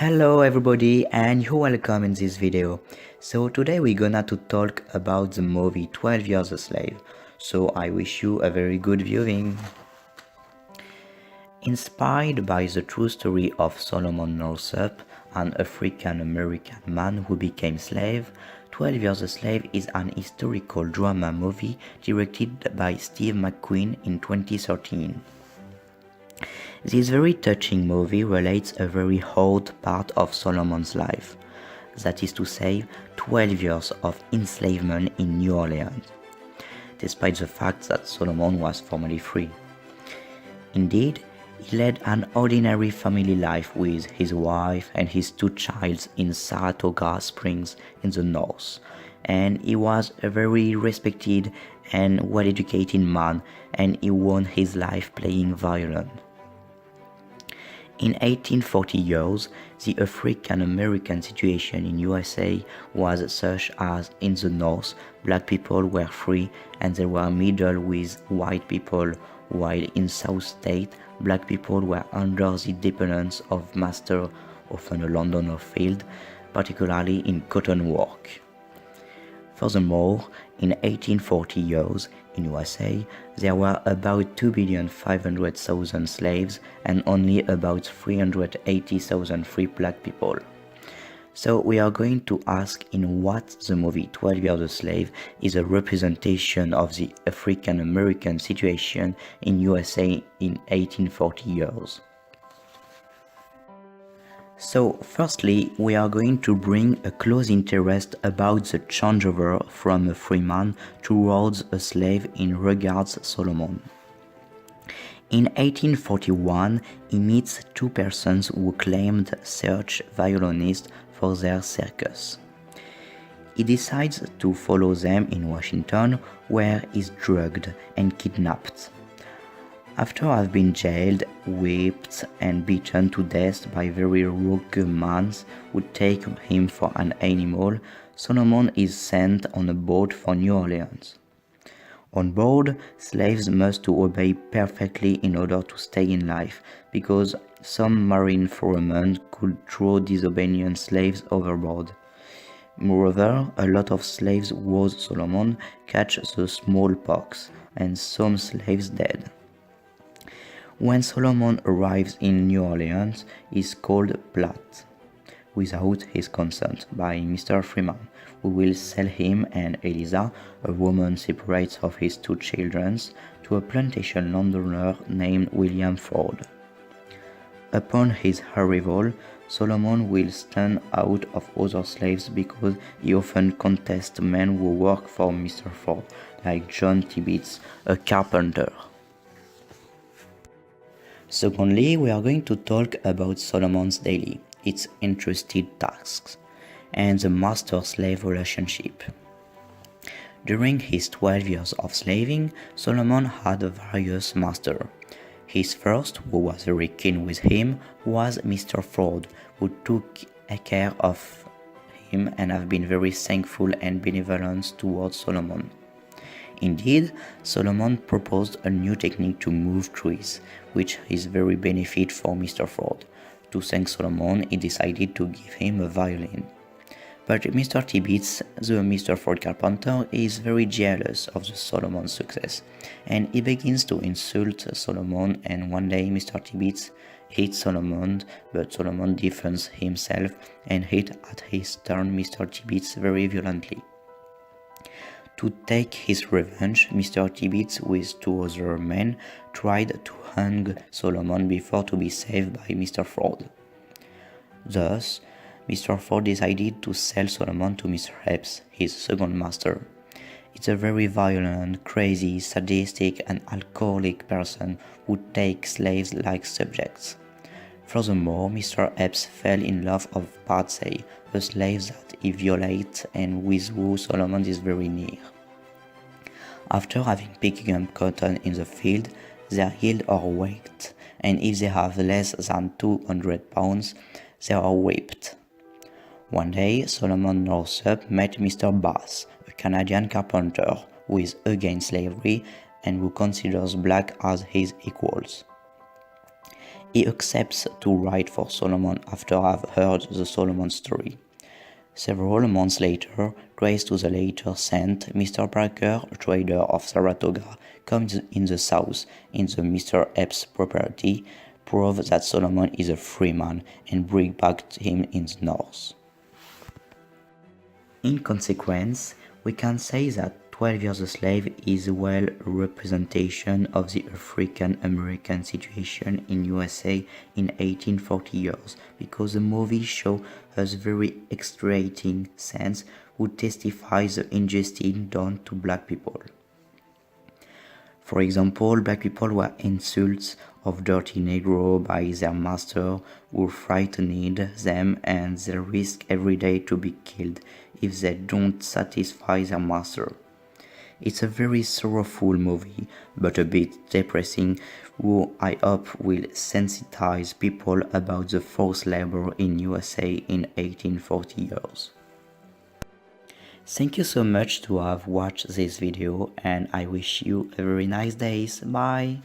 Hello everybody and you're welcome in this video. So today we're gonna to talk about the movie 12 Years a Slave. So I wish you a very good viewing. Inspired by the true story of Solomon Northup, an African-American man who became slave, 12 Years a Slave is an historical drama movie directed by Steve McQueen in 2013. This very touching movie relates a very hard part of Solomon's life, that is to say, 12 years of enslavement in New Orleans, despite the fact that Solomon was formerly free. Indeed, he led an ordinary family life with his wife and his two children in Saratoga Springs in the north, and he was a very respected and well-educated man, and he won his life playing violin. In 1840 years, the African-American situation in USA was such as in the North, black people were free and they were middled with white people, while in South State, black people were under the dependence of master, often a Londoner field, particularly in cotton work. Furthermore, in 1840 years, in USA, there were about 2,500,000 slaves and only about 380,000 free black people. So we are going to ask in what the movie 12 Years a Slave is a representation of the African-American situation in USA in 1840 years. So firstly, we are going to bring a close interest about the changeover from a free man towards a slave in regards Solomon. In 1841, he meets two persons who claimed search violinists for their circus. He decides to follow them in Washington, where he is drugged and kidnapped. After having been jailed, whipped and beaten to death by very rogue men who take him for an animal, Solomon is sent on a boat for New Orleans. On board, slaves must obey perfectly in order to stay in life, because some marine foremen could throw disobedient slaves overboard. Moreover, a lot of slaves with Solomon catch the smallpox, and some slaves dead. When Solomon arrives in New Orleans, he is called Blais, without his consent, by Mr. Freeman, who will sell him and Eliza, a woman separated of his two children, to a plantation landowner named William Ford. Upon his arrival, Solomon will stand out of other slaves because he often contests men who work for Mr. Ford, like John Tibbetts, a carpenter. Secondly, we are going to talk about Solomon's daily, its entrusted tasks, and the master-slave relationship. During his 12 years of slaving, Solomon had various masters. His first, who was very keen with him, was Mr. Ford, who took care of him and have been very thankful and benevolent towards Solomon. Indeed, Solomon proposed a new technique to move trees, which is very benefit for Mr. Ford. To thank Solomon, he decided to give him a violin. But Mr. Tibbetts, the Mr. Ford carpenter, is very jealous of the Solomon's success, and he begins to insult Solomon, and one day Mr. Tibbetts hits Solomon, but Solomon defends himself and hit at his turn Mr. Tibbetts very violently. To take his revenge, Mr. Tibbetts with two other men tried to hang Solomon before to be saved by Mr. Ford. Thus, Mr. Ford decided to sell Solomon to Mr. Epps, his second master. It's a very violent, crazy, sadistic and alcoholic person who takes slaves like subjects. Furthermore, Mr. Epps fell in love with Patsy, a slave that he violates and with who Solomon is very near. After having picked up cotton in the field, they yield are weighed, and if they have less than 200 pounds, they are whipped. One day, Solomon Northup met Mr. Bass, a Canadian carpenter who is against slavery and who considers black as his equals. He accepts to write for Solomon after I've heard the Solomon story. Several months later, trace to the later saint, Mr. Parker, a trader of Saratoga, comes in the south, in the Mr. Epps property, prove that Solomon is a free man, and bring back him in the north. In consequence, we can say that 12 Years a Slave is well a representation of the African-American situation in USA in 1840 years, because the movie shows us very exaggerating sense who testifies the injustice done to black people. For example, black people were insults of dirty Negro by their master who frightened them, and they risk every day to be killed if they don't satisfy their master. It's a very sorrowful movie, but a bit depressing, who I hope will sensitize people about the forced labor in USA in 1840 years. Thank you so much to have watched this video, and I wish you a very nice day. Bye!